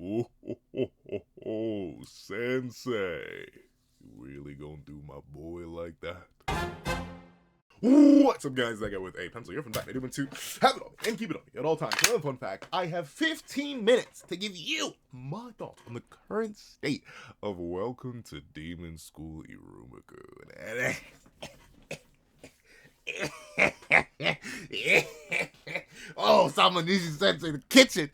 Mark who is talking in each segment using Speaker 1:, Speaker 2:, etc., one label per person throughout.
Speaker 1: Oh, oh, oh, oh, oh, Sensei. You really gonna do my boy like that? What's up, guys? I got with a pencil here from Batman doing to have it on me and keep it on me at all times. Another fun fact: I have 15 minutes to give you my thoughts on the current state of Welcome to Demon School Iruma-kun. Oh, Samanishi Sensei, the kitchen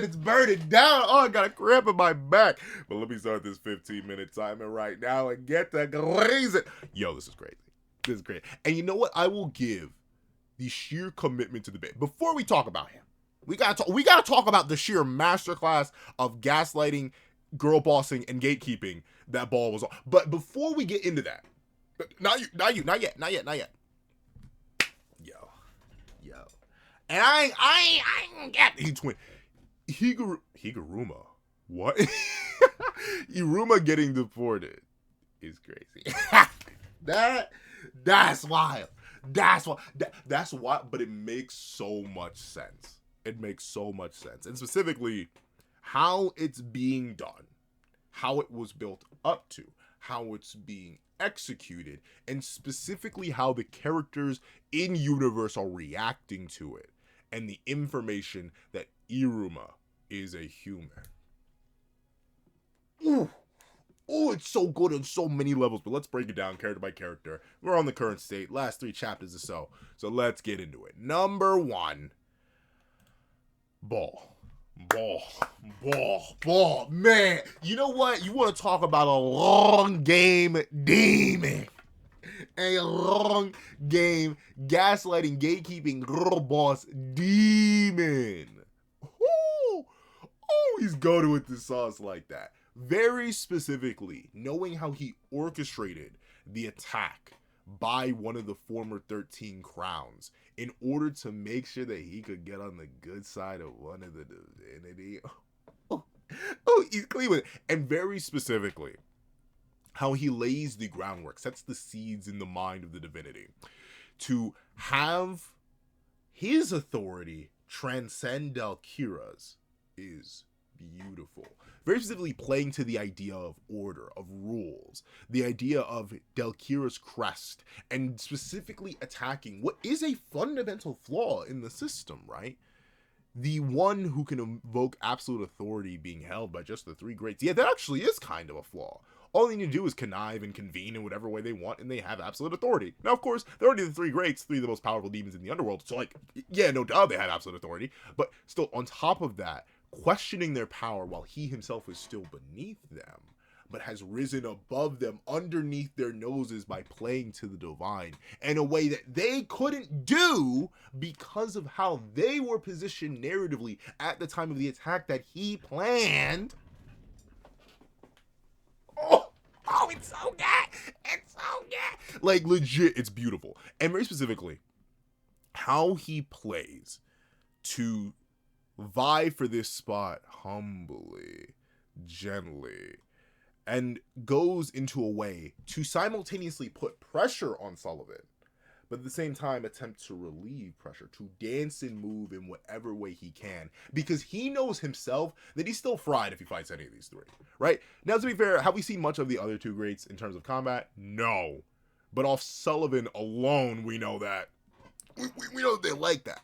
Speaker 1: is burning down. Oh, I got a cramp in my back. But let me start this 15-minute timer right now and get to crazy. Yo, this is crazy. This is great. And you know what? I will give the sheer commitment to the bit. Before we talk about him, we gotta talk about the sheer masterclass of gaslighting, girl bossing, and gatekeeping that Baal was on. But before we get into that, not yet. Yo. And I ain't get he twin. Higuruma. What? Iruma getting deported is crazy. That's wild. That's why, but it makes so much sense. It makes so much sense. And specifically, how it's being done, how it was built up to, how it's being executed, and specifically how the characters in universe are reacting to it, and the information that Iruma is a human. Ooh. Oh, it's so good on so many levels, but let's break it down character by character. We're on the current state, last 3 chapters or so. So let's get into it. Number 1, Baal. Man, you know what? You want to talk about a long game demon. A long game gaslighting, gatekeeping, girl boss demon. Oh, he's going with the sauce like that. Very specifically, knowing how he orchestrated the attack by one of the former 13 crowns in order to make sure that he could get on the good side of one of the divinity. Oh, he's clean with it. And very specifically, how he lays the groundwork, sets the seeds in the mind of the divinity to have his authority transcend Dalkira's is beautiful. Very specifically playing to the idea of order, of rules, the idea of Dalkira's crest, and specifically attacking what is a fundamental flaw in the system, right? The one who can invoke absolute authority being held by just the 3 greats. Yeah, that actually is kind of a flaw. All they need to do is connive and convene in whatever way they want, and they have absolute authority. Now, of course, they're already the 3 greats, 3 of the most powerful demons in the underworld, so, like, yeah, no doubt they had absolute authority, but still, on top of that, questioning their power while he himself is still beneath them, but has risen above them underneath their noses by playing to the divine in a way that they couldn't do because of how they were positioned narratively at the time of the attack that he planned. Oh, it's so good. It's so good. Like, legit, it's beautiful. And very specifically, how he plays to vie for this spot humbly, gently, and goes into a way to simultaneously put pressure on Sullivan, but at the same time attempt to relieve pressure, to dance and move in whatever way he can, because he knows himself that he's still fried if he fights any of these 3, right? Now, to be fair, have we seen much of the other 2 greats in terms of combat? No. But off Sullivan alone, we know that. We know that they like that.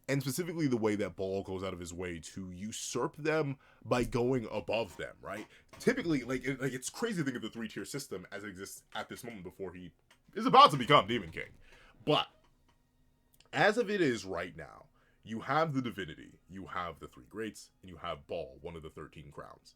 Speaker 1: And specifically the way that Baal goes out of his way to usurp them by going above them, right? Typically, it's crazy to think of the 3-tier system as it exists at this moment before he is about to become Demon King. But as of it is right now, you have the divinity, you have the 3 greats, and you have Baal, one of the 13 crowns.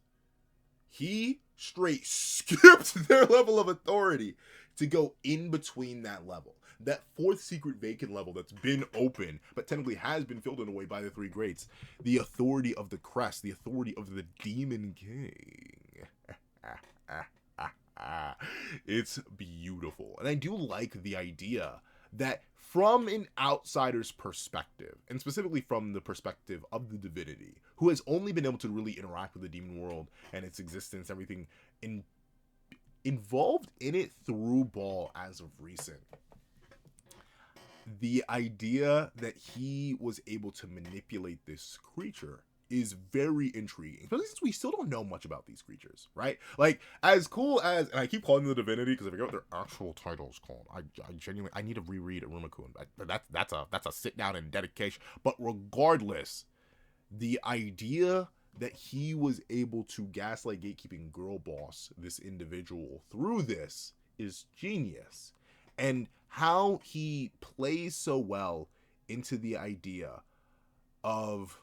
Speaker 1: He straight skipped their level of authority to go in between that level. That 4th secret vacant level that's been open, but technically has been filled in a way by the 3 greats. The authority of the crest, the authority of the Demon King. It's beautiful. And I do like the idea that from an outsider's perspective, and specifically from the perspective of the divinity, who has only been able to really interact with the demon world and its existence, everything involved in it through Baal as of recent, the idea that he was able to manipulate this creature is very intriguing, especially since we still don't know much about these creatures, right? Like, as cool as, and I keep calling them the Divinity because I forget what their actual title is called. I genuinely, I need to reread Iruma-kun. That's a sit down and dedication. But regardless, the idea that he was able to gaslight gatekeeping girl boss this individual through this is genius. And how he plays so well into the idea of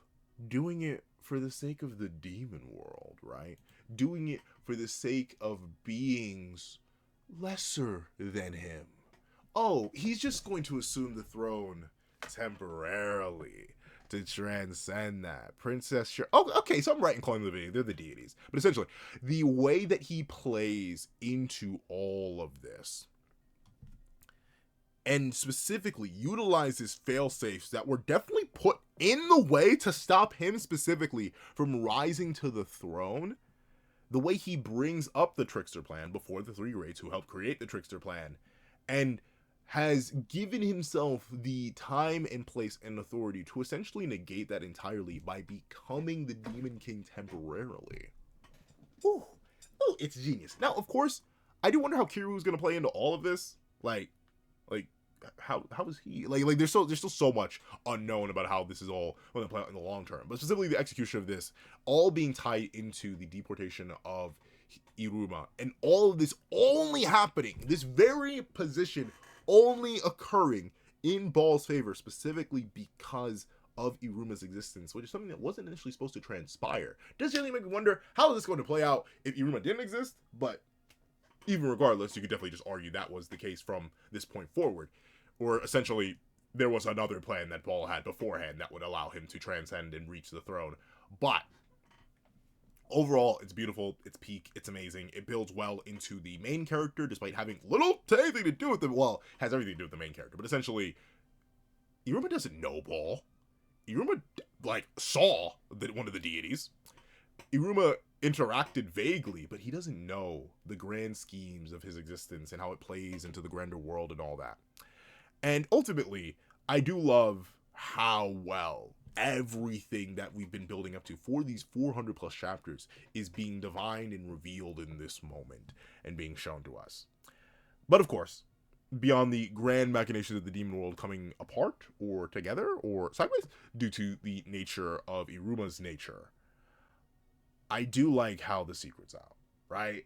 Speaker 1: doing it for the sake of the demon world, right? Doing it for the sake of beings lesser than him. Oh, he's just going to assume the throne temporarily to transcend that. Princess Sure. Oh, okay, so I'm right in calling them the divinity. They're the deities. But essentially, the way that he plays into all of this, and specifically utilizes fail-safes that were definitely put in the way to stop him specifically from rising to the throne, the way he brings up the Trickster plan before the three greats who helped create the Trickster plan, and has given himself the time and place and authority to essentially negate that entirely by becoming the Demon King temporarily. Ooh, it's genius. Now, of course, I do wonder how Kiru's gonna play into all of this. Like how is he like there's still so much unknown about how this is all going to play out in the long term, but specifically the execution of this all being tied into the deportation of Iruma, and all of this only happening, this very position only occurring in Baal's favor, specifically because of Iruma's existence, which is something that wasn't initially supposed to transpire. Does really make me wonder how is this going to play out if Iruma didn't exist. But even regardless, you could definitely just argue that was the case from this point forward. Or essentially, there was another plan that Baal had beforehand that would allow him to transcend and reach the throne. But overall, it's beautiful, it's peak, it's amazing. It builds well into the main character, despite having little to anything to do with them. Well, has everything to do with the main character. But essentially, Iruma doesn't know Baal. Iruma, saw one of the deities. Iruma interacted vaguely, but he doesn't know the grand schemes of his existence and how it plays into the grander world and all that. And ultimately, I do love how well everything that we've been building up to for these 400 plus chapters is being divined and revealed in this moment and being shown to us. But of course, beyond the grand machinations of the demon world coming apart or together or sideways due to the nature of Iruma's nature, I do like how the secret's out, right?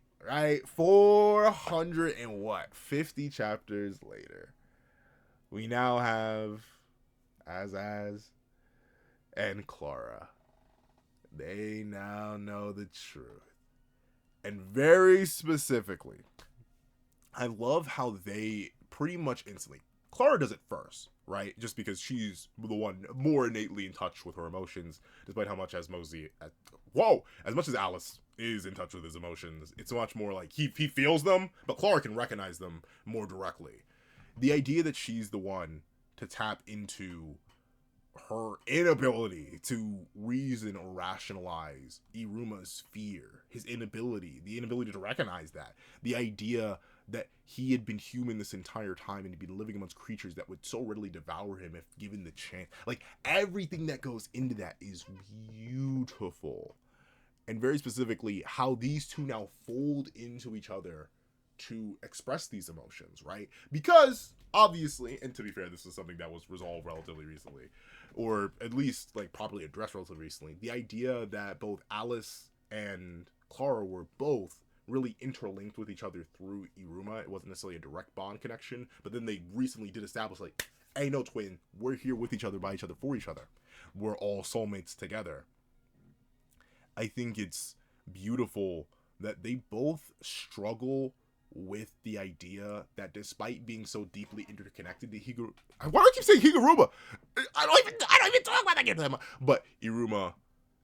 Speaker 1: 450 chapters later, we now have Az and Clara. They now know the truth. And very specifically, I love how they pretty much instantly, Clara does it first, right? Just because she's the one more innately in touch with her emotions, despite how much as much as Alice is in touch with his emotions, it's much more like he feels them, but Clara can recognize them more directly. The idea that she's the one to tap into her inability to reason or rationalize Iruma's fear, his inability, the inability to recognize that, the idea that he had been human this entire time and he'd been living amongst creatures that would so readily devour him if given the chance. Like, everything that goes into that is beautiful. And very specifically, how these two now fold into each other to express these emotions, right? Because obviously, and to be fair, this is something that was resolved relatively recently, or at least properly addressed relatively recently, the idea that both Alice and Clara were both really interlinked with each other through Iruma. It wasn't necessarily a direct bond connection, but then they recently did establish, hey, no, twin, we're here with each other, by each other, for each other. We're all soulmates together. I think it's beautiful that they both struggle with the idea that despite being so deeply interconnected, why do I keep saying Higuruma? I don't even talk about that game. But Iruma,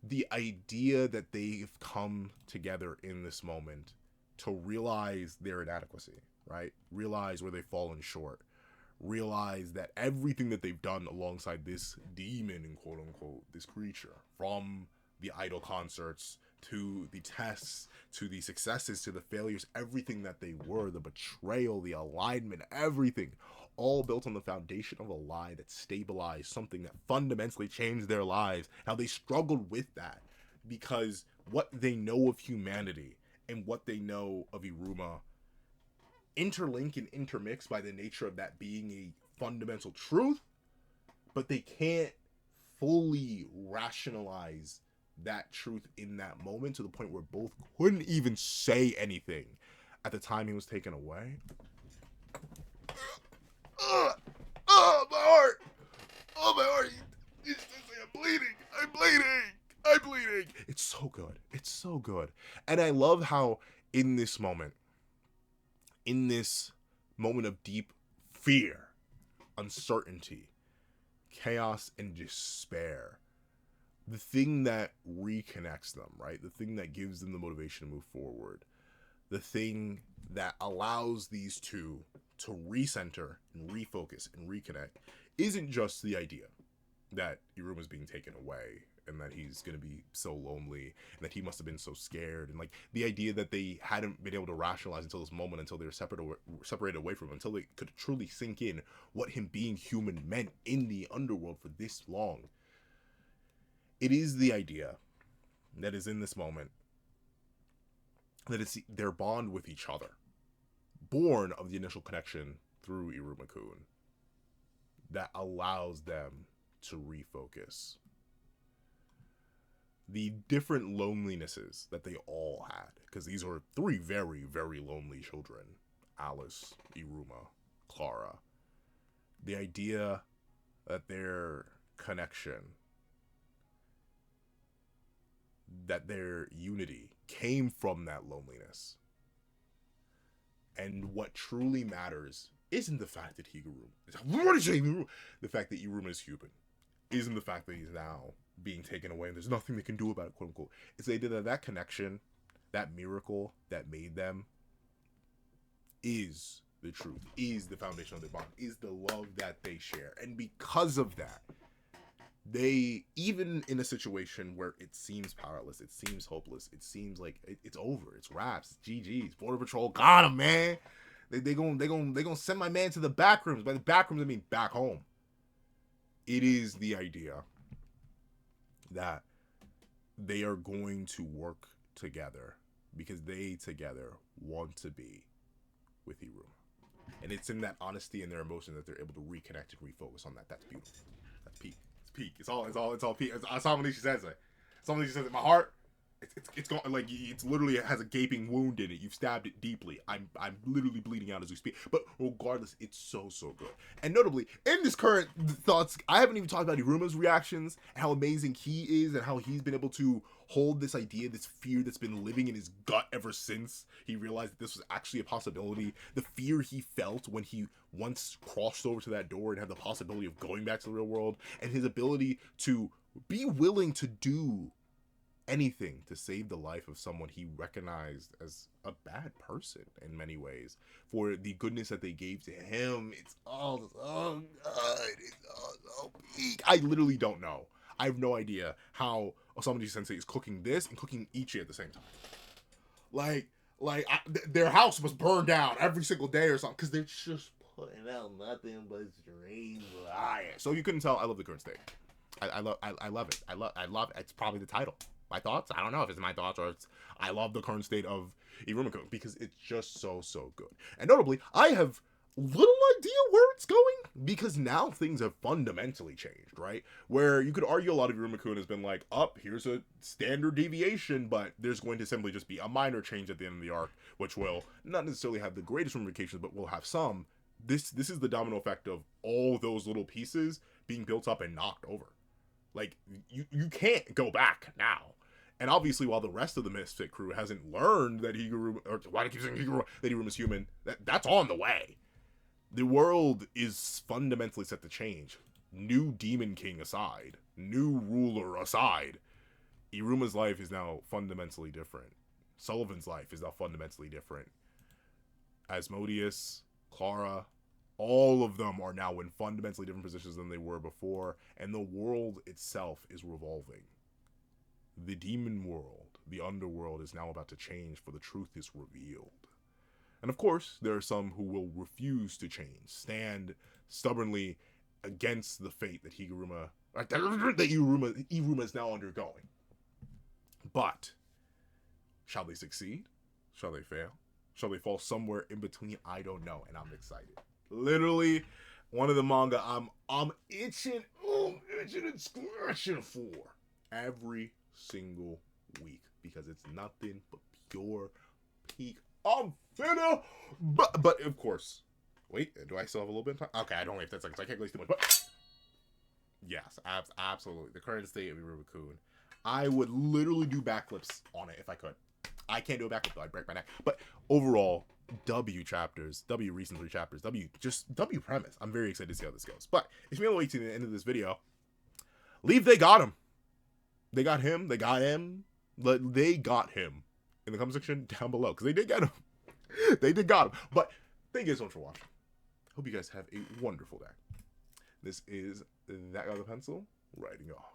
Speaker 1: the idea that they've come together in this moment to realize their inadequacy, right? Realize where they've fallen short. Realize that everything that they've done alongside this demon, and quote unquote, this creature, from the idol concerts to the tests, to the successes, to the failures, everything that they were, the betrayal, the alignment, everything, all built on the foundation of a lie that stabilized something that fundamentally changed their lives. How they struggled with that because what they know of humanity and what they know of Iruma interlink and intermix by the nature of that being a fundamental truth, but they can't fully rationalize that truth in that moment to the point where both couldn't even say anything at the time he was taken away. My heart! Oh, my heart! I'm bleeding! I'm bleeding! I'm bleeding! It's so good. It's so good. And I love how in this moment of deep fear, uncertainty, chaos, and despair, the thing that reconnects them, right? The thing that gives them the motivation to move forward, the thing that allows these two to recenter and refocus and reconnect isn't just the idea that Iruma's being taken away and that he's going to be so lonely and that he must have been so scared, and like the idea that they hadn't been able to rationalize until this moment, until they were separated away from him, until they could truly sink in what him being human meant in the underworld for this long. It is the idea that is in this moment that it's their bond with each other, born of the initial connection through Iruma-kun, that allows them to refocus. The different lonelinesses that they all had, because these are three very, very lonely children: Alice, Iruma, Clara. The idea that their connection, that their unity came from that loneliness. And what truly matters isn't the fact that the fact that Iruma is human, isn't the fact that he's now being taken away and there's nothing they can do about it, quote unquote. It's the idea that that connection, that miracle that made them, is the truth, is the foundation of their bond, is the love that they share. And because of that, they, even in a situation where it seems powerless, it seems hopeless, it seems like it's over, it's wraps, GG's, Border Patrol got him, man. They gonna send my man to the back rooms. By the back rooms, I mean back home. It is the idea that they are going to work together because they together want to be with Iruma. And it's in that honesty and their emotion that they're able to reconnect and refocus on that. That's beautiful. That's peak. It's peak. It's all peak. I saw when she says it. Somebody says it. My heart, it's gone, like it's literally has a gaping wound in it. You've stabbed it deeply. I'm literally bleeding out as we speak. But regardless, it's so good. And notably, in this current thoughts, I haven't even talked about Iruma's reactions and how amazing he is and how he's been able to hold this idea, this fear that's been living in his gut ever since he realized that this was actually a possibility. The fear he felt when he once crossed over to that door and had the possibility of going back to the real world, and his ability to be willing to do anything to save the life of someone he recognized as a bad person in many ways for the goodness that they gave to him. It's all so good. It's all so peak. I literally don't know. I have no idea how Osamu Sensei is cooking this and cooking Ichi at the same time. Their house must burn down every single day or something because they're just putting out nothing but strange fire. So you couldn't tell I love the current state. I love it. I love it. It's probably the title. My thoughts? I don't know if it's my thoughts or it's I love the current state of Iruma-kun because it's just so good. And notably, I have little idea where it's going because now things have fundamentally changed, right? Where you could argue a lot of Iruma-kun has been like, here's a standard deviation, but there's going to simply just be a minor change at the end of the arc, which will not necessarily have the greatest ramifications, but will have some. This is the domino effect of all those little pieces being built up and knocked over. Like, you can't go back now. And obviously, while the rest of the Misfit crew hasn't learned that why do I keep saying that Iruma's human, that's on the way. The world is fundamentally set to change. New Demon King aside, new ruler aside, Iruma's life is now fundamentally different. Sullivan's life is now fundamentally different. Asmodeus, Clara, all of them are now in fundamentally different positions than they were before, and the world itself is revolving. The demon world, the underworld, is now about to change, for the truth is revealed. And of course, there are some who will refuse to change, stand stubbornly against the fate that Iruma is now undergoing. But shall they succeed? Shall they fail? Shall they fall somewhere in between? I don't know, and I'm excited. Literally, one of the manga I'm itching and scratching for every single week because it's nothing but pure peak. I'm finna, but of course. Wait, do I still have a little bit of time? Okay, I don't have 10 seconds. I can't waste too much. But yes, absolutely. The current state of Iruma-kun. I would literally do backflips on it if I could. I can't do a backflip though. I'd break my neck. But overall, W chapters, W recent 3 chapters, W premise. I'm very excited to see how this goes. But if you're waiting to the end of this video, they got him. They got him. They got him. They got him in the comment section down below because they did get him. They did got him. But thank you guys so much for watching. Hope you guys have a wonderful day. This is that guy with the pencil writing off.